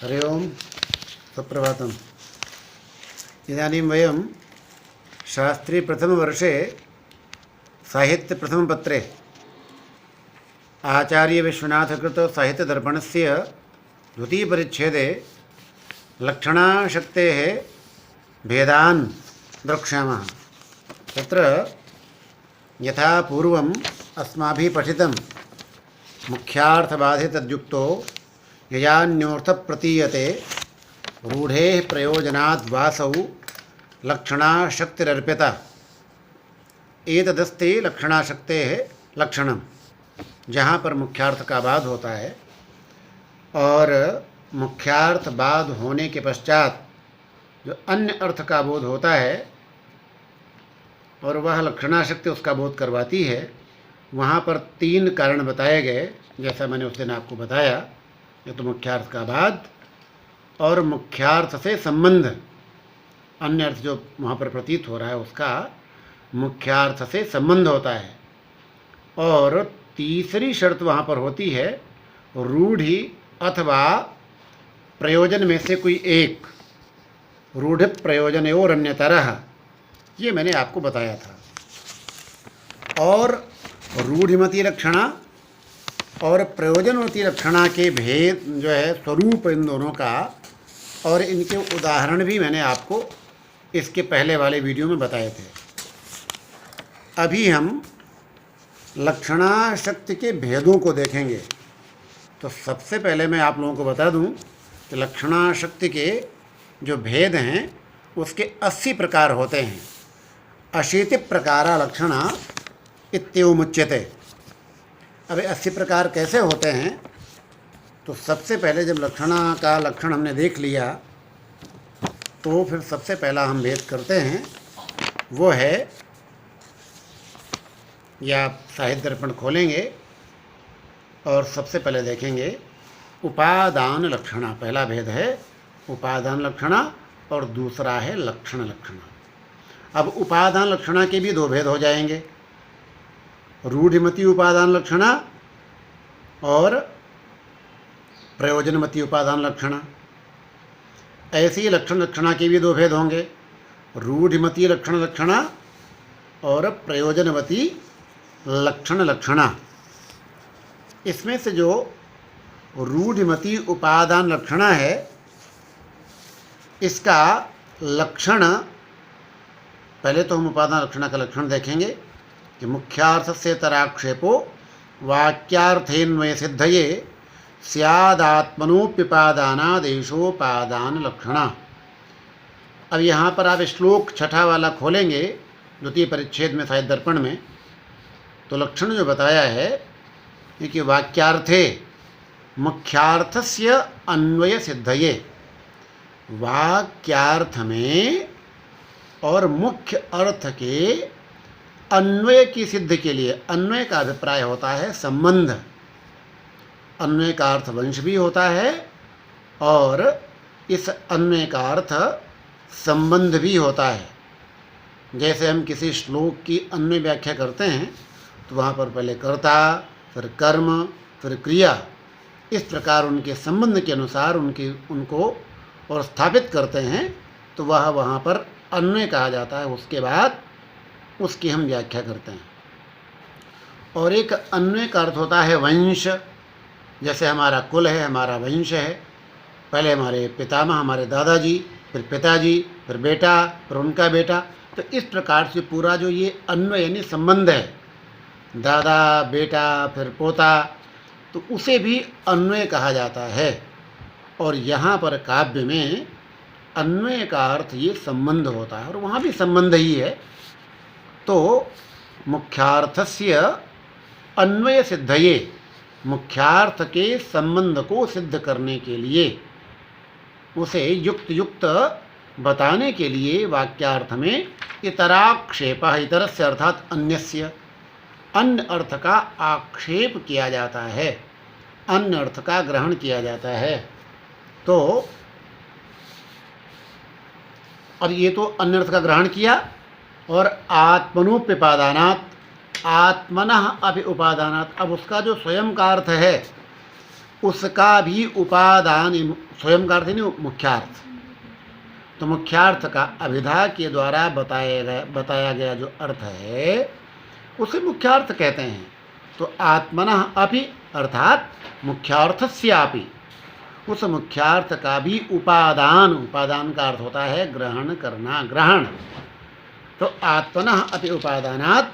हरि ओम सुप्रभातम्। इदानीं वयं शास्त्री प्रथमवर्षे साहित्यप्रथमपत्रे आचार्यविश्वनाथकृत साहित्यदर्पणस्य द्वितीयपरिच्छेदे लक्षणाशक्तेः भेदान् द्रक्ष्यामः। तत्र यथा पूर्वम् अस्माभिः पठितं मुख्यार्थबाधितद्युक्तो ययान्योर्थप्रतीयते रूढेः प्रयोजनाद् वासौ लक्षणाशक्तिरर्प्यत। एतदस्ति लक्षणाशक्तेः लक्षणम्। जहाँ पर मुख्यार्थ का बाध होता है और मुख्यार्थ बाध होने के पश्चात जो अन्य अर्थ का बोध होता है और वह लक्षणाशक्ति उसका बोध करवाती है, वहाँ पर तीन कारण बताए गए। जैसा मैंने उस दिन आपको बताया, ये तो मुख्यार्थ का बाध और मुख्यार्थ से संबंध, अन्य अर्थ जो वहाँ पर प्रतीत हो रहा है उसका मुख्यार्थ से संबंध होता है। और तीसरी शर्त वहाँ पर होती है रूढ़ि अथवा प्रयोजन में से कोई एक, रूढ़ प्रयोजनयोरन्यतरः, ये मैंने आपको बताया था। और रूढ़िमती लक्षणा और प्रयोजनवती लक्षणा के भेद जो है स्वरूप इन दोनों का, और इनके उदाहरण भी मैंने आपको इसके पहले वाले वीडियो में बताए थे। अभी हम लक्षणाशक्ति के भेदों को देखेंगे। तो सबसे पहले मैं आप लोगों को बता दूं कि लक्षणाशक्ति के जो भेद हैं उसके 80 प्रकार होते हैं। 80 प्रकारा लक्षणा इत्येवमुच्यते। अब 80 प्रकार कैसे होते हैं? तो सबसे पहले जब लक्षणा का लक्षण हमने देख लिया तो फिर सबसे पहला हम भेद करते हैं, वो है, या साहित्य दर्पण खोलेंगे और सबसे पहले देखेंगे उपादान लक्षणा। पहला भेद है उपादान लक्षणा और दूसरा है लक्षण लक्षणा। अब उपादान लक्षणा के भी दो भेद हो जाएंगे, रूढ़िमती उपादान लक्षणा और प्रयोजनमती उपादान लक्षणा। ऐसे ही लक्षण लक्षणा के भी दो भेद होंगे, रूढ़िमती लक्षण लक्षणा और प्रयोजनवती लक्षण लक्षणा। इसमें से जो रूढ़िमती उपादान लक्षणा है, इसका लक्षण, पहले तो हम उपादान लक्षणा का लक्षण देखेंगे कि मुख्यार्थस्य तराक्षेपो वाक्यार्थेन्वय सिद्धये स्यादात्मनोप्युपादानादेशोपादान लक्षणा। अब यहाँ पर आप श्लोक छठा वाला खोलेंगे द्वितीय परिच्छेद में साहित्य दर्पण में, तो लक्षण जो बताया है कि वाक्यार्थे मुख्यार्थस्य अन्वय सिद्धये, वाक्यार्थ में और मुख्य अर्थ के अन्वय की सिद्धि के लिए, अन्वय का अभिप्राय होता है संबंध, अन्वय का अर्थ वंश भी होता है और इस अन्वय का अर्थ संबंध भी होता है। जैसे हम किसी श्लोक की अन्वय व्याख्या करते हैं तो वहाँ पर पहले कर्ता, फिर कर्म, फिर क्रिया, इस प्रकार उनके संबंध के अनुसार उनको और स्थापित करते हैं, तो वह वहाँ पर अन्वय कहा जाता है। उसके बाद उसकी हम व्याख्या करते हैं। और एक अन्वय का अर्थ होता है वंश। जैसे हमारा कुल है, हमारा वंश है, पहले हमारे पितामह, हमारे दादाजी, फिर पिताजी, फिर बेटा, फिर उनका बेटा। तो इस प्रकार से पूरा जो ये अन्वय यानी संबंध है, दादा, बेटा, फिर पोता, तो उसे भी अन्वय कहा जाता है। और यहाँ पर काव्य में अन्वय का अर्थ ये संबंध होता है और वहाँ भी संबंध ही है। तो मुख्यार्थस्य अन्वय सिद्धये, मुख्यार्थ के संबंध को सिद्ध करने के लिए, उसे युक्त युक्त बताने के लिए वाक्यार्थ में इतराक्षेप, इतरस्य अर्थात अन्यस्य, अन्य अर्थ का आक्षेप किया जाता है, अन्य अर्थ का ग्रहण किया जाता है। तो अब ये तो अन्य अर्थ का ग्रहण किया, और आत्मनोप्युपादानात्, आत्मनः अपि उपादानात्, अब उसका जो स्वयं का अर्थ है उसका भी उपादान, स्वयं का अर्थ नहीं, मुख्यार्थ। तो मुख्यार्थ का अभिधा के द्वारा बताया गया जो अर्थ है उसे मुख्यार्थ कहते हैं। तो आत्मनः अपि अर्थात मुख्यार्थस्यापि, उस मुख्यार्थ का भी उपादान, उपादान का अर्थ होता है ग्रहण करना, ग्रहण। तो आत्मनः अपि उपादानात्,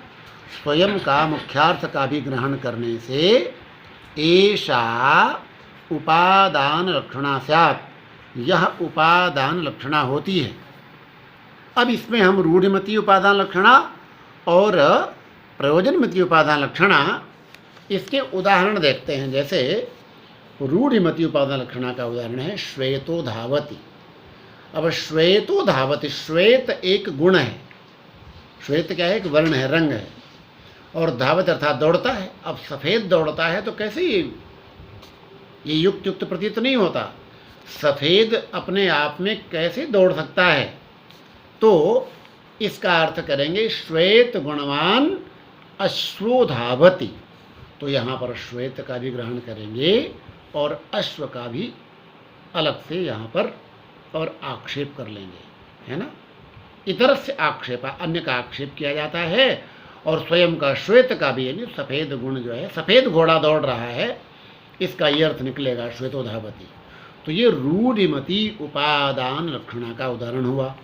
स्वयं का मुख्यार्थ का भी ग्रहण करने से एषा उपादान लक्षणा स्यात्, यह उपादान लक्षणा होती है। अब इसमें हम रूढ़िमती उपादान लक्षणा और प्रयोजनमती उपादान लक्षणा, इसके उदाहरण देखते हैं। जैसे रूढ़िमती उपादान लक्षणा का उदाहरण है श्वेतो धावति। अब श्वेतो धावति, श्वेत एक गुण है, श्वेत क्या है, एक वर्ण है, रंग है, और धावत अर्थात दौड़ता है। अब सफ़ेद दौड़ता है तो कैसे ये युक्त प्रतीत नहीं होता। सफ़ेद अपने आप में कैसे दौड़ सकता है? तो इसका अर्थ करेंगे श्वेत गुणवान अश्वो धावति। तो यहाँ पर श्वेत का भी ग्रहण करेंगे और अश्व का भी अलग से यहाँ पर और आक्षेप कर लेंगे, है ना। इतर से आक्षेप, अन्य का आक्षेप किया जाता है, और स्वयं का श्वेत का भी, यानी सफ़ेद गुण जो है, सफ़ेद घोड़ा दौड़ रहा है, इसका ये अर्थ निकलेगा श्वेतो धावति। तो ये रूढ़िमती उपादान लक्षणा का उदाहरण हुआ।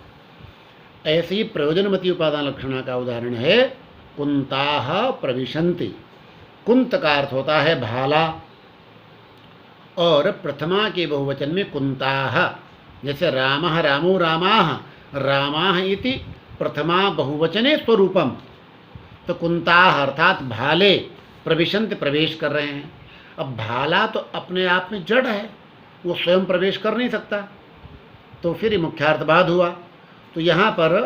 ऐसे ही प्रयोजनमती उपादान लक्षणा का उदाहरण है कुंताः प्रविशन्ति। कुंत का अर्थ होता है भाला, और प्रथमा के बहुवचन में कुंताः, जैसे रामः रामो रामाः, रामाः इति प्रथमा बहुवचने स्वरूपम। तो कुंताः अर्थात भाले प्रविशन्ति, प्रवेश कर रहे हैं। अब भाला तो अपने आप में जड़ है, वो स्वयं प्रवेश कर नहीं सकता, तो फिर मुख्यार्थवाद हुआ। तो यहाँ पर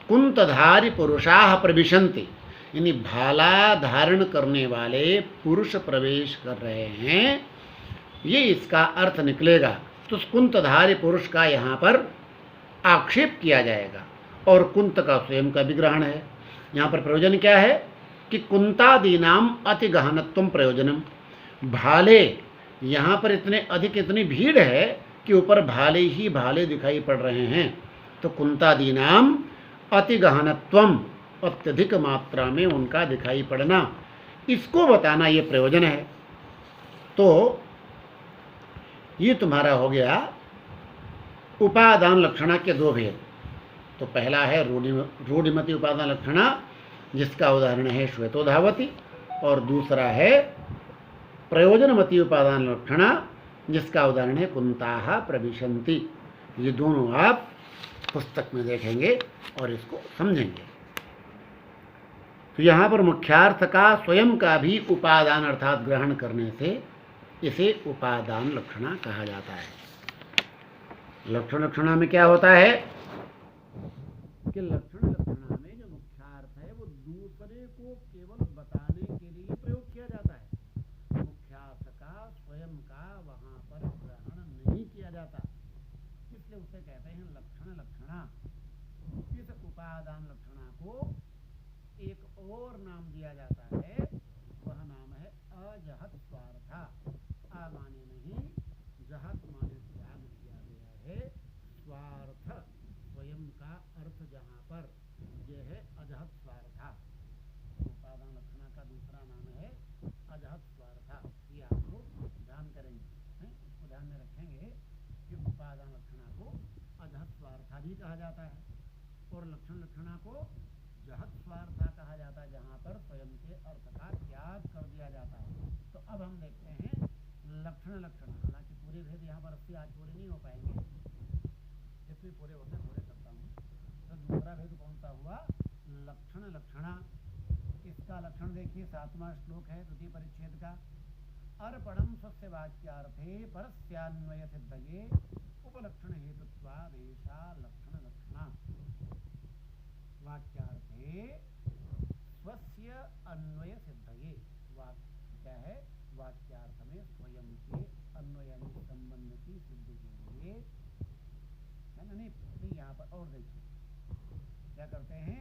कुंतधारी पुरुषाः प्रविशन्ति, यानी भाला धारण करने वाले पुरुष प्रवेश कर रहे हैं, ये इसका अर्थ निकलेगा। तो उस कुंतधारी पुरुष का यहाँ पर आक्षेप किया जाएगा, और कुंत का स्वयं का विग्रहण है। यहाँ पर प्रयोजन क्या है कि कुंतादीनाम अति गहनत्वम प्रयोजनम। भाले, यहाँ पर इतने अधिक, इतनी भीड़ है कि ऊपर भाले ही भाले दिखाई पड़ रहे हैं। तो कुंतादीनाम अति गहनत्वम, अत्यधिक मात्रा में उनका दिखाई पड़ना, इसको बताना ये प्रयोजन है। तो ये तुम्हारा हो गया उपादान लक्षणा के दो भेद। तो पहला है रूढ़िमती उपादान लक्षणा, जिसका उदाहरण है श्वेतो धावति, और दूसरा है प्रयोजनमती उपादान लक्षणा, जिसका उदाहरण है कुंताः प्रविशन्ति। ये दोनों आप पुस्तक में देखेंगे और इसको समझेंगे। तो यहाँ पर मुख्यार्थ का स्वयं का भी उपादान अर्थात ग्रहण करने से इसे उपादान लक्षणा कहा जाता है। लक्षण लक्षणा में क्या होता है कि लक्षण लक्षणा में जो मुख्यार्थ है वो दूसरे को केवल बताने के लिए प्रयोग किया जाता है। मुख्यार्थ का स्वयं का वहां पर ग्रहण नहीं किया जाता, इसलिए उसे कहते हैं लक्षण लक्षणा। इस उपादान लक्षणा को एक और नाम दिया जाता है, वह नाम है अजहत स्वार्था। आ माने नहीं, जहत माने त्याग किया गया है, स्वार्थ स्वयं का अर्थ जहाँ पर यह है अजहत स्वार्था। उपादान लक्षणा का दूसरा नाम है अजहत स्वार्था। ये आप लोग ध्यान करेंगे, इसको ध्यान में रखेंगे कि उपादान लक्षणा को अजहत स्वार्था भी कहा जाता है, और लक्षण लक्षणा को जहत स्वार्था कहा जाता है, जहाँ पर स्वयं के अर्थ का त्याग कर दिया जाता है। तो अब हम देखते हैं लक्षण लक्षणा। हालांकि पूरे भेद यहाँ पर अब आज पूरे नहीं हो पाएंगे, जितने पूरे होते हैं पूरे करता हूँ। तो दूसरा भेद कौन सा हुआ? लक्षण लक्षणा। इसका लक्षण देखिए, 7वां श्लोक है द्वितीय परिच्छेद का। अर्पणम स्वस्य वाक्यार्थे परस्यान्वय सिद्धये उपलक्षण हेतुत्वादेशा लक्षण लक्षणा। वाक्यार्थे स्वस्य अन्वय सिद्धये, वाक्य क्या है, वाक्यार्थ में स्वयं के अन्वय यानी संबंध की सिद्धि के लिए, है ना। नहीं यहाँ पर और देखिए क्या करते हैं,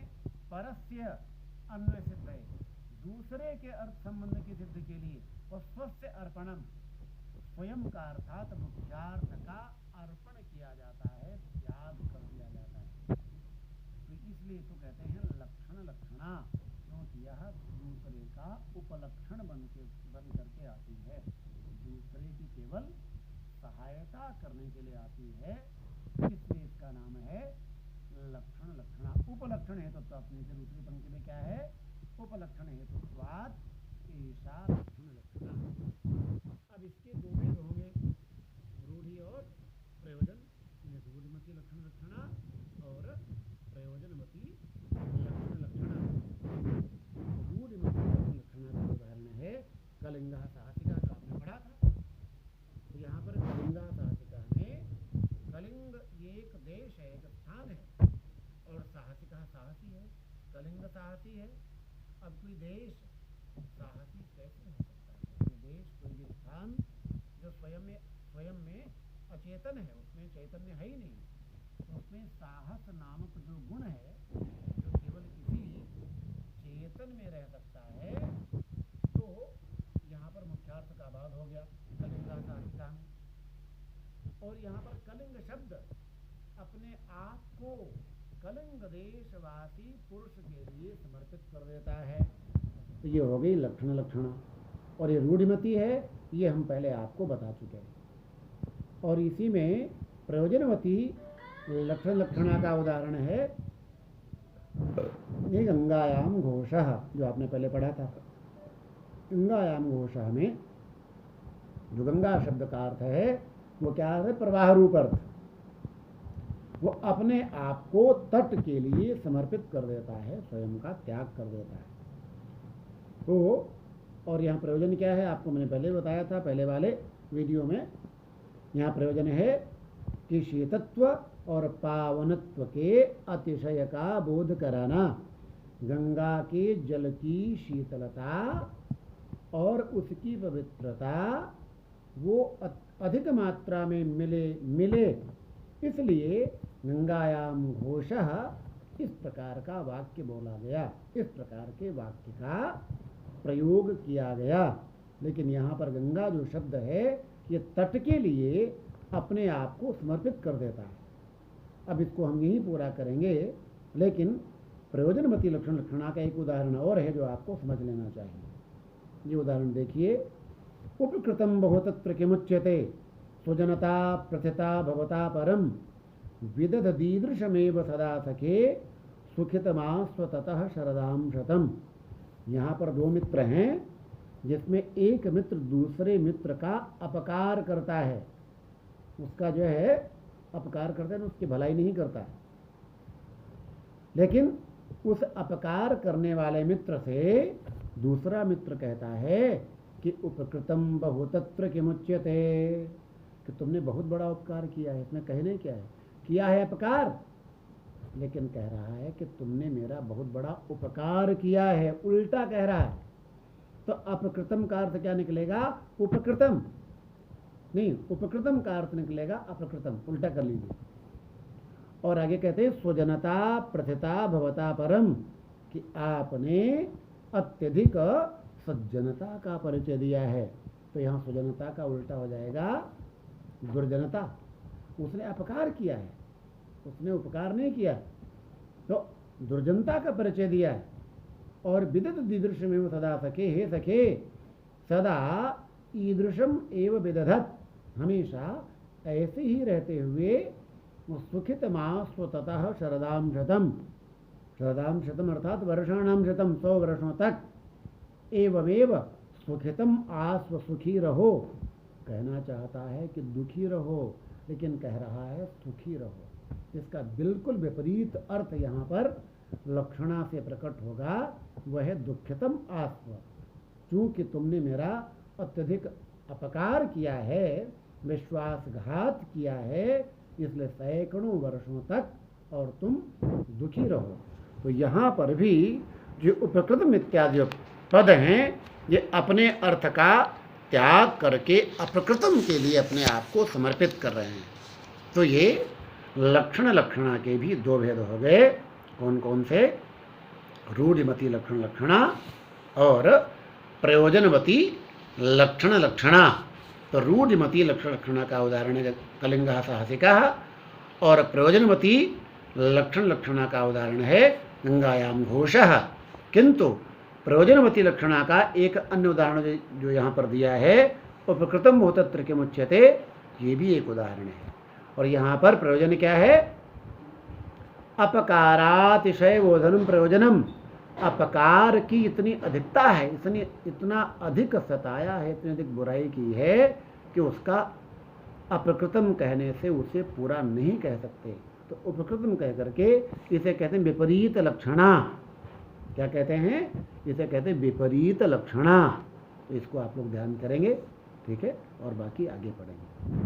परस्य अन्वय सिद्धये, दूसरे के अर्थ संबंध की सिद्धि के लिए, और स्वस्य अर्पणम, स्वयं का अर्थात मुख्यार्थ का अर्पण किया जाता है, त्याग कर दिया जाता है। तो इसलिए इसको कहते हैं लक्षण लक्षणा, क्योंकि यह दूसरे का उपलक्षण बन करके आती है, दूसरे की केवल सहायता करने के लिए आती है, इसलिए इसका नाम है लक्षण लक्षणा। उपलक्षण हेतु तो अपने से दूसरी पंक्ति में क्या है, उपलक्षण हेतुत्वात् ऐसा लक्षण लक्षणा। अब इसके दो भेद होंगे, रूढ़ि और प्रयोजन, रूढ़िमती लक्षण लक्षणा और प्रयोजनमती लक्षण लक्षणा। रूढ़िमती लक्षण लक्षणा का उदाहरण है कलिंगा साहसिका, जो आपने पढ़ा था। तो यहाँ पर कलिंगा साहसिका में कलिंग एक देश है, एक स्थान है, और साहसिका साहसी है, कलिंग साहसी है। अब कोई देश साहसी कैसे हो सकता है? कोई देश, कोई भी स्थान जो स्वयं में अचेतन है, उसमें चैतन्य है ही नहीं, तो उसमें साहस नामक जो गुण है, जो केवल किसी चेतन में रह सकता है, तो यहाँ पर मुख्यार्थ का अभाव हो गया कलिंगा साहसिका में। और यहाँ पर कलिंग शब्द अपने आप को कलिंग देशवासी पुरुष के लिए समर्पित कर देता है। तो ये हो गई लक्षण लक्षणा। और ये रूढ़िमती है, ये हम पहले आपको बता चुके हैं। और इसी में प्रयोजनवती लक्षण लक्षणा का उदाहरण है ये गंगायाम घोषः, जो आपने पहले पढ़ा था। गंगायाम घोषः में जो गंगा शब्द का अर्थ है वो क्या है, प्रवाह रूप अर्थ। वो अपने आप को तट के लिए समर्पित कर देता है, स्वयं का त्याग कर देता है। तो और यहाँ प्रयोजन क्या है, आपको मैंने पहले बताया था पहले वाले वीडियो में। यहाँ प्रयोजन है कि शीतत्व और पावनत्व के अतिशय का बोध कराना। गंगा के जल की शीतलता और उसकी पवित्रता वो अधिक मात्रा में मिले, इसलिए गंगायाम घोषः इस प्रकार का वाक्य बोला गया, इस प्रकार के वाक्य का प्रयोग किया गया। लेकिन यहाँ पर गंगा जो शब्द है ये तट के लिए अपने आप को समर्पित कर देता है। अब इसको हम यही पूरा करेंगे, लेकिन प्रयोजनमती लक्षण लक्षणा का एक उदाहरण और है जो आपको समझ लेना चाहिए। ये उदाहरण देखिए, उपकृतम बहुतत्र किमुच्यते सुजनता प्रथिता भवता परम विदध दीदृशमेव सदा सखे सुखितमा स्वतः शरदाम शतम। यहाँ पर दो मित्र हैं, जिसमें एक मित्र दूसरे मित्र का अपकार करता है, उसका जो है अपकार करता है, उसकी भलाई नहीं करता है। लेकिन उस अपकार करने वाले मित्र से दूसरा मित्र कहता है कि उपकृतम बहुतत्र किमुच्यते, कि तुमने बहुत बड़ा उपकार किया है। इसमें कहने क्या है, किया है अपकार, लेकिन कह रहा है कि तुमने मेरा बहुत बड़ा उपकार किया है, उल्टा कह रहा है। तो अपकृतम का अर्थ क्या निकलेगा, उपकृतम नहीं, उपकृतम का अर्थ निकलेगा अपकृतम, उल्टा कर लीजिए। और आगे कहते हैं स्वजनता प्रथिता भवता परम, कि आपने अत्यधिक सज्जनता का परिचय दिया है। तो यहाँ स्वजनता का उल्टा हो जाएगा दुर्जनता। उसने अपकार किया है, उसने उपकार नहीं किया, तो दुर्जनता का परिचय दिया है। और विदत दीदृशम एवं सदा सखे, हे सखे सदा ईदृशम एवं विदधत, हमेशा ऐसे ही रहते हुए सुखित मां स्वतः शरदाम शतम, शरदाम शतम अर्थात वर्षाणाम शतम, 100 वर्षों तक, एवमेव सुखितम आस्व सुखी रहो। कहना चाहता है कि दुखी रहो, लेकिन कह रहा है सुखी रहो। इसका बिल्कुल विपरीत अर्थ यहाँ पर लक्षणा से प्रकट होगा, वह है दुखितम आस्व। चूंकि तुमने मेरा अत्यधिक अपकार किया है, विश्वासघात किया है, इसलिए सैकड़ों वर्षों तक और तुम दुखी रहो। तो यहाँ पर भी जो उपकृतम इत्यादि पद हैं, ये अपने अर्थ का त्याग करके अपकृतम के लिए अपने आप को समर्पित कर रहे हैं। तो ये लक्षण लक्षणा के भी दो भेद हो गए। कौन कौन से, रूढ़िमती लक्षण लक्षणा और प्रयोजनवती लक्षण लक्षणा। तो रूढ़िमती लक्षण का उदाहरण है कलिंगः साहसिकः, और प्रयोजनमती लक्षण का उदाहरण है गंगायाम घोषः। किंतु प्रयोजनमती लक्षणा का एक अन्य उदाहरण जो यहाँ पर दिया है वो प्रकृतम भूतत्र के मुच्यते, ये भी एक उदाहरण है। और यहाँ पर प्रयोजन क्या है? अपकारातिशय बोधनम प्रयोजनम। अपकार की इतनी अधिकता है, इतना अधिक सताया है, इतनी अधिक बुराई की है कि उसका अप्रकृतम कहने से उसे पूरा नहीं कह सकते। तो उपकृतम कह करके इसे कहते हैं विपरीत लक्षणा। क्या कहते हैं? इसे कहते हैं विपरीत लक्षणा। तो इसको आप लोग ध्यान करेंगे, ठीक है, और बाकी आगे पढ़ेंगे।